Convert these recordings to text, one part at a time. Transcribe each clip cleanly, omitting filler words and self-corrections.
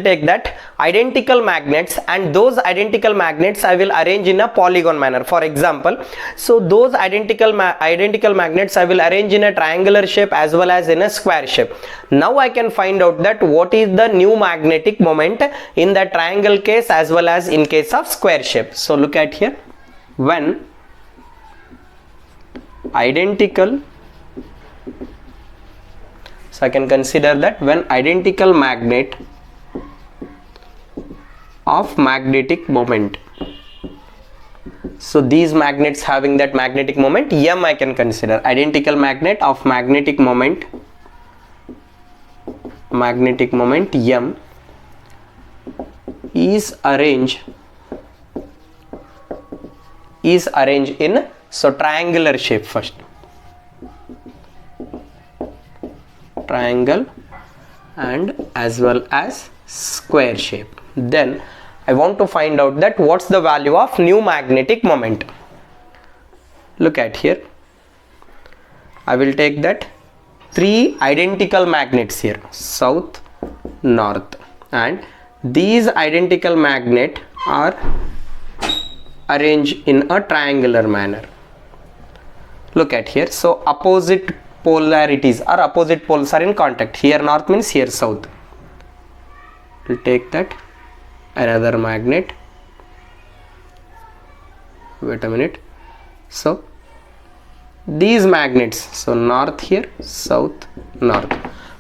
take that identical magnets, and those identical magnets I will arrange in a polygon manner. For example, so those identical magnets I will arrange in a triangular shape as well as in a square shape. Now I can find out that what is the new magnetic moment in the triangle case as well as in case of square shape. So look at here, when identical, so I can consider that when identical magnet of magnetic moment, so these magnets having that magnetic moment M, I can consider identical magnet of magnetic moment M is arranged in so triangular shape first, triangle and as well as square shape. Then I want to find out that what's the value of new magnetic moment. Look at here, I will take that three identical magnets here, south, north, and these identical magnet are arranged in a triangular manner. Look at here, so opposite polarities or opposite poles are in contact. Here north means here south. We'll take that another magnet, wait a minute, so these magnets, so north here, south, north.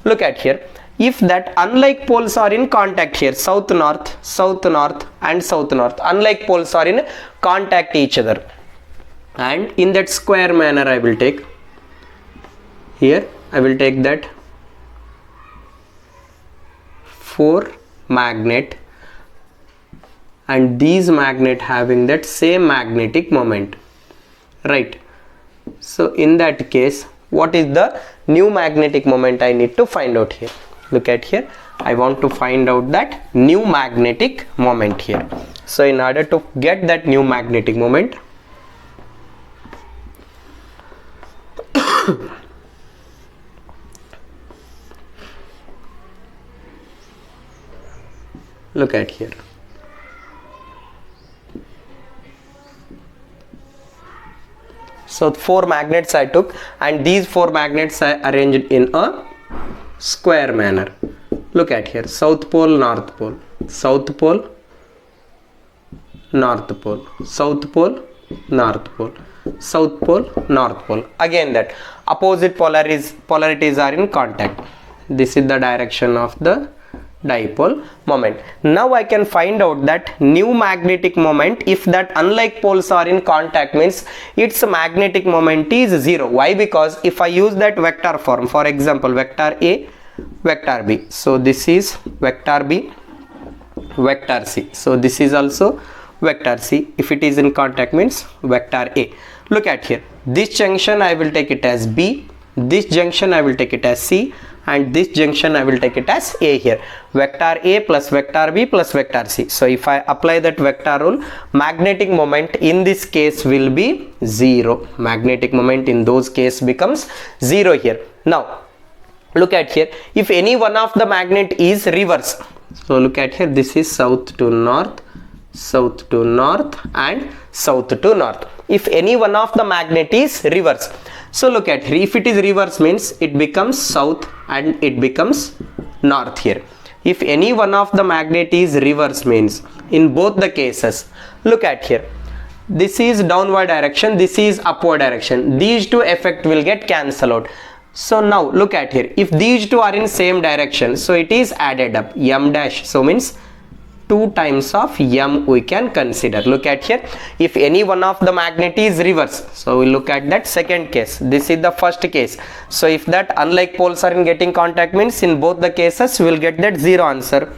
Look at here, if that unlike poles are in contact here, south north and south north, unlike poles are in contact each other, and in that square manner I will take here, I will take that 4 magnet, and these magnet having that same magnetic moment, right? So in that case, what is the new magnetic moment I need to find out here? Look at here, I want to find out that new magnetic moment here. So in order to get that new magnetic moment, look at here, so 4 magnets I took, and these 4 magnets I arranged in a square manner. Look at here, south pole, north pole, south pole, north pole, south pole, north pole, south pole, north pole. Again that opposite polarities are in contact. This is the direction of the dipole moment. Now I can find out that new magnetic moment if that unlike poles are in contact means its magnetic moment is 0. Why? Because if I use that vector form, for example vector A, vector B, so this is vector B, vector C, so this is also vector C. If it is in contact means vector A. Look at here, this junction I will take it as B, this junction I will take it as C, and this junction I will take it as A here. Vector A plus vector B plus vector C. So if I apply that vector rule, magnetic moment in this case will be 0. Magnetic moment in those case becomes 0 here. Now look at here, if any one of the magnet is reverse, so look at here, this is south to north, and south to north. If any one of the magnet is reverse, so look at here, if it is reverse means it becomes south and it becomes north here. If any one of the magnet is reverse means in both the cases, look at here, this is downward direction, this is upward direction, these two effect will get cancelled out. So now look at here, if these two are in same direction, so it is added up, m dash, so means 2 times of m we can consider. Look at here, if any one of the magnet is reverse, so we look at that second case, this is the first case. So if that unlike poles are in getting contact means in both the cases we will get that 0 answer.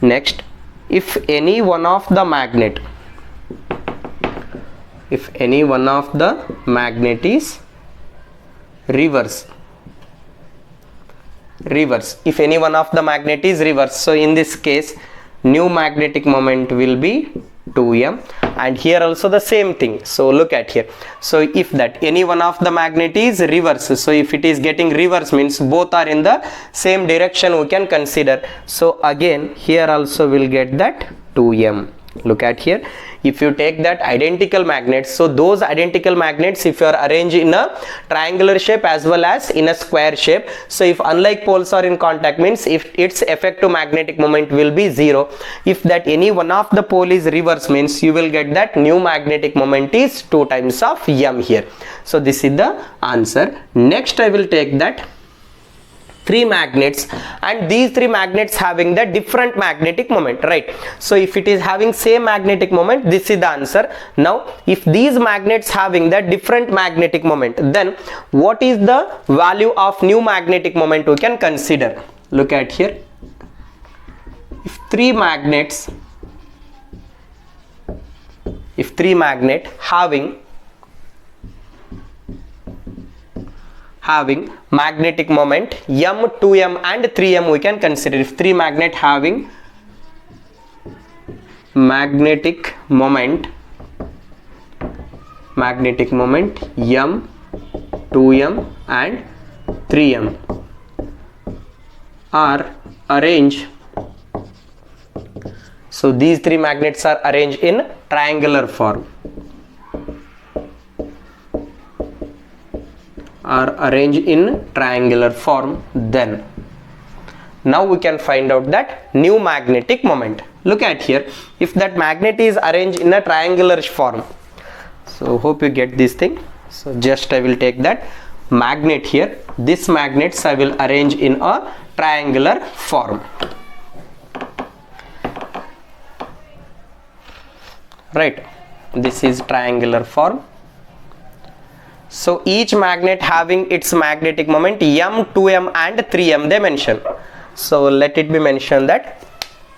Next, if any one of the magnet, if any one of the magnet is reverse, if any one of the magnet is reverse, so in this case new magnetic moment will be 2m, and here also the same thing. So look at here. So if that any one of the magnet is reverse, so if it is getting reverse means both are in the same direction we can consider. So again here also we'll get that 2m. Look at here, if you take that identical magnets, so those identical magnets if you are arranged in a triangular shape as well as in a square shape, so if unlike poles are in contact means if its effective magnetic moment will be 0. If that any one of the pole is reverse means you will get that new magnetic moment is 2 times of m here. So this is the answer. Next I will take that 3 magnets, and these 3 magnets having the different magnetic moment, right? So if it is having same magnetic moment, this is the answer. Now if these magnets having the different magnetic moment, then what is the value of new magnetic moment we can consider? Look at here, if 3 magnet having magnetic moment m, 2m and 3m we can consider. If 3 magnet having magnetic moment m, 2m and 3m are arranged, so these 3 magnets are arranged in triangular form, then now we can find out that new magnetic moment. Look at here, if that magnet is arranged in a triangular form, so hope you get this thing. So just I will take that magnet here, this magnets I will arrange in a triangular form, right? This is triangular form. So each magnet having its magnetic moment m, 2m and 3m they mention. So let it be mentioned that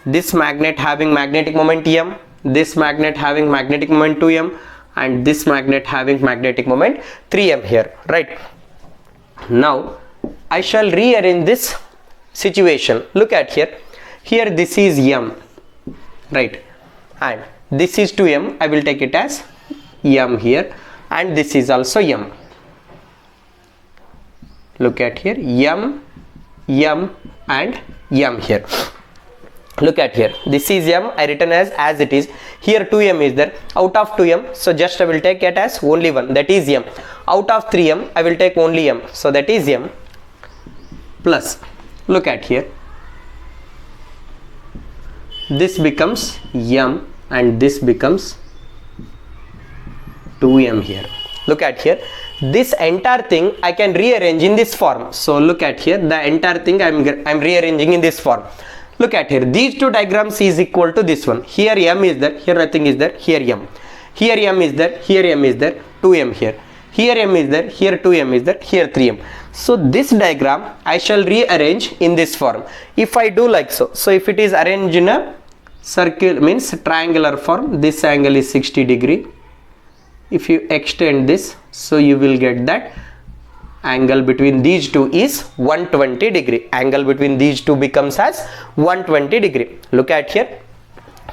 this magnet having magnetic moment m, this magnet having magnetic moment 2m and this magnet having magnetic moment 3m here, right? Now I shall rearrange this situation. Look at here, here this is m, right, and this is 2m, I will take it as m here, and this is also m. Look at here, m and m here. Look at here, this is m, I written as it is. Here 2m is there. Out of 2m, so just I will take it as only 1, that is m. Out of 3m, I will take only m, so that is m. Plus, look at here, this becomes m and this becomes 2m here. Look at here, this entire thing I can rearrange in this form. So look at here, the entire thing I'm rearranging in this form. Look at here, these two diagrams is equal to this one. Here m is there, here nothing is there, here m. Here m is there, here m is there, 2m here. Here m is there, here 2m is there, here 3m. So this diagram I shall rearrange in this form. If I do like so, so if it is arranged in a circle means triangular form, this angle is 60 degree. If you extend this, so you will get that angle between these two is 120 degree. Angle between these two becomes as 120 degree. Look at here,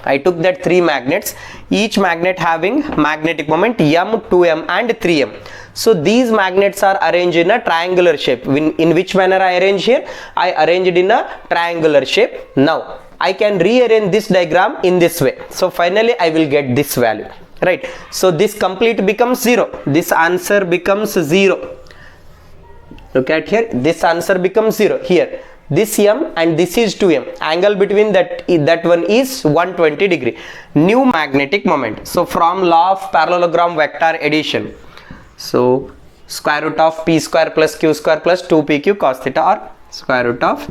I took that 3 magnets, each magnet having magnetic moment m, 2m and 3m. So these magnets are arranged in a triangular shape. In which manner I arrange here? I arranged in a triangular shape. Now I can rearrange this diagram in this way. So finally I will get this value, right? So this complete becomes 0. This answer becomes 0. Look at here, this answer becomes 0. Here this m and this is 2m. Angle between that one is 120 degree. New magnetic moment. So from law of parallelogram vector addition, so square root of p square plus q square plus 2pq cos theta, or square root of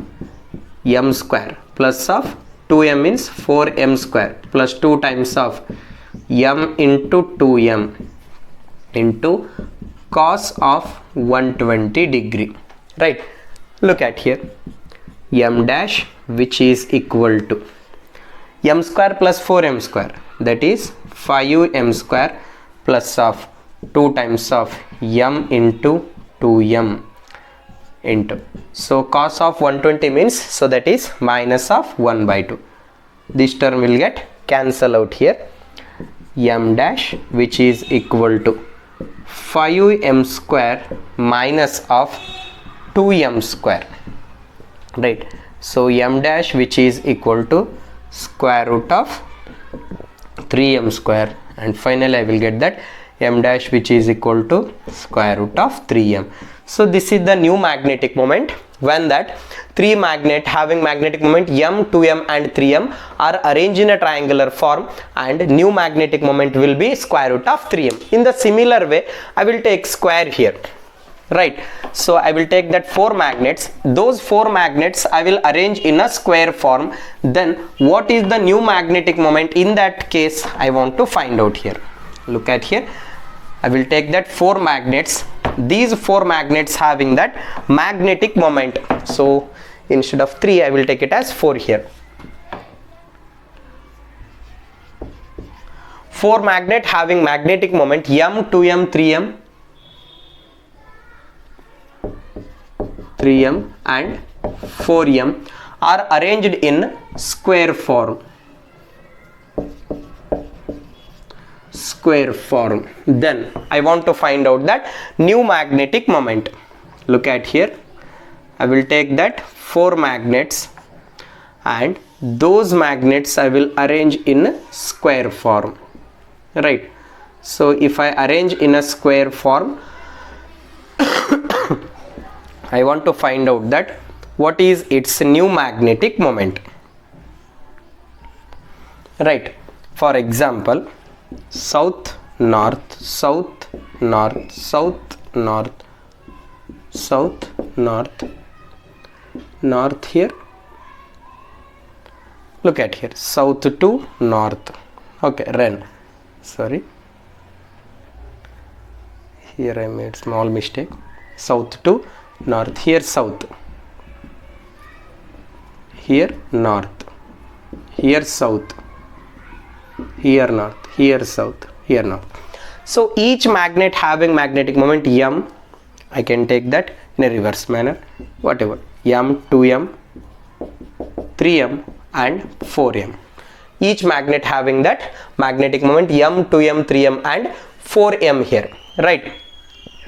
m square plus of 2m means 4m square plus 2 times of m into 2m into cos of 120 degree, right? Look at here, m dash which is equal to m square plus 4m square, that is 5m square plus of 2 times of m into 2m into, so cos of 120 means, so that is minus of 1 by 2. This term will get cancel out here. m dash, which is equal to 5m square minus of 2m square, right? So m dash, which is equal to square root of 3m square, and finally I will get that m dash, which is equal to square root of 3m. So this is the new magnetic moment when that three magnet having magnetic moment m, 2m and 3m are arranged in a triangular form, and new magnetic moment will be square root of 3m. In the similar way, I will take square here, right? So I will take that 4 magnets. Those 4 magnets I will arrange in a square form. Then what is the new magnetic moment? In that case, I want to find out here. Look at here. I will take that 4 magnets. These 4 magnets having that magnetic moment. So instead of 3, I will take it as 4 here. 4 magnet having magnetic moment m, 2m, 3m and 4m are arranged in square form. Then I want to find out that new magnetic moment. Look at here. I will take that 4 magnets, and those magnets I will arrange in square form, right? So if I arrange in a square form, I want to find out that what is its new magnetic moment, right? For example, south, north, south, north, south, north, south, north, north here. Look at here, south to north. Okay, run. Sorry, here I made small mistake. South to north. Here south, here north, here south, here north, here south, here north. So each magnet having magnetic moment m, I can take that in a reverse manner, whatever, m, 2m, 3m and 4m. Each magnet having that magnetic moment m, 2m, 3m and 4m here, right?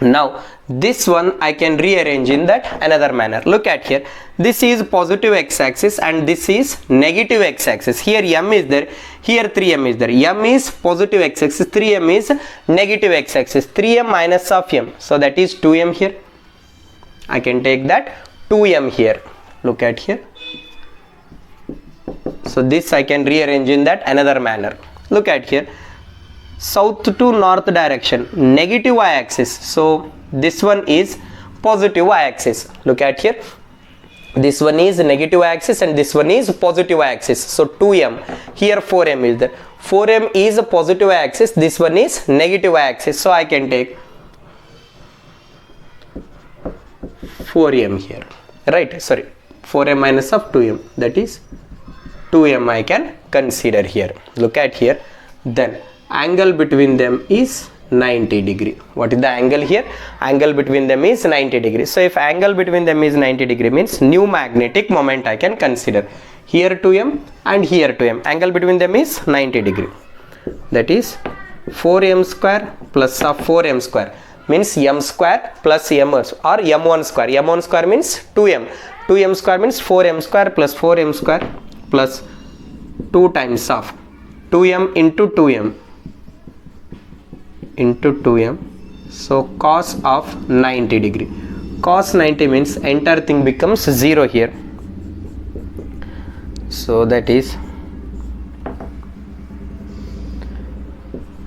Now this one I can rearrange in that another manner. Look at here, this is positive x-axis and this is negative x-axis. Here m is there, here 3m is there. M is positive x-axis, 3m is negative x-axis. 3m minus of m, so that is 2m here. I can take that 2m here. Look at here. So this I can rearrange in that another manner. Look at here, south to north direction, negative y-axis. So this one is positive y-axis. Look at here, this one is negative y-axis and this one is positive y-axis. So 2m, here 4m is there. 4m is a positive y-axis, this one is negative y-axis. So I can take 4m here, right? Sorry, 4m minus of 2m, that is 2m I can consider here. Look at here. Then angle between them is 90 degree. What is the angle here? Angle between them is 90 degree. So if angle between them is 90 degree means new magnetic moment I can consider. Here 2m and here 2m. Angle between them is 90 degree. That is 4m square plus of 4m square means m square plus m or m1 square. m1 square means 2m. 2m square means 4m square plus 4m square plus 2 times of 2m into 2m into 2m. So cos of 90 degree. Cos 90 means entire thing becomes 0 here. So that is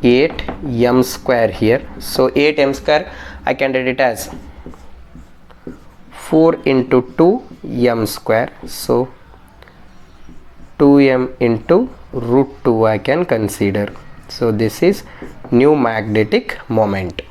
8m square here. So 8m square I can write it as 4 into 2m square. So 2m into root 2 I can consider. So this is new magnetic moment.